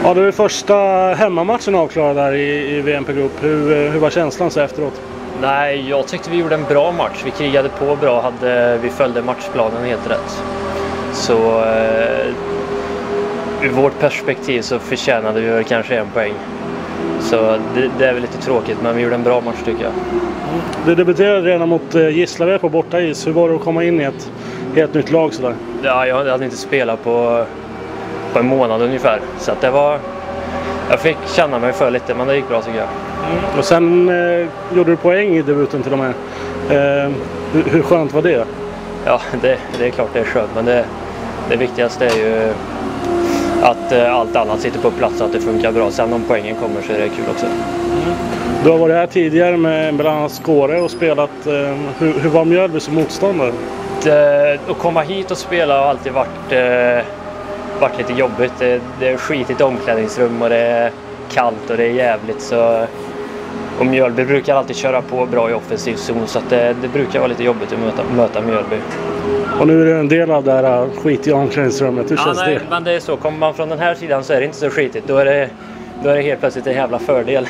Ja, det är första hemmamatchen avklarad där i VMP-grupp. Hur var känslan så efteråt? Nej, jag tyckte vi gjorde en bra match. Vi krigade på bra, vi följde matchplanen helt rätt. Så ur vårt perspektiv så förtjänade vi kanske en poäng. Så det är väl lite tråkigt, men vi gjorde en bra match tycker jag. Du debuterade redan mot Gislaved på bortais. Hur var det att komma in i ett helt nytt lag sådär? Ja, jag hade inte spelat på en månad ungefär. Så att jag fick känna mig för lite, men det gick bra tycker jag. Och sen gjorde du poäng i debuten till och med. Hur skönt var det? Ja, det är klart det är skönt, men det viktigaste är ju att allt annat sitter på plats och att det funkar bra. Sen om poängen kommer så är det kul också. Du har varit här tidigare med bland annat Skåre och spelat. Hur var Mjölby som motståndare? Att komma hit och spela har alltid varit lite jobbigt. Det är skitigt omklädningsrum och det är kallt och det är jävligt. Så, och Mjölby brukar alltid köra på bra i offensiv zon, så att det brukar vara lite jobbigt att möta Mjölby. Och nu är det en del av det här skit i omklädningsrummet. Hur känns det? Men det är så. Kommer man från den här sidan så är det inte så skitigt. Då är det helt plötsligt en jävla fördel.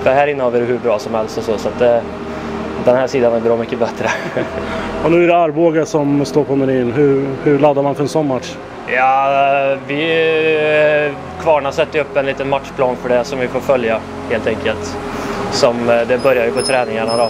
För här inne har vi det hur bra som helst och så att den här sidan är bra mycket bättre. Och nu är det Arboga som står på menyn. Hur laddar man för en sån match? Ja, Kvarna sätter upp en liten matchplan för det som vi får följa helt enkelt. Det börjar ju på träningarna då.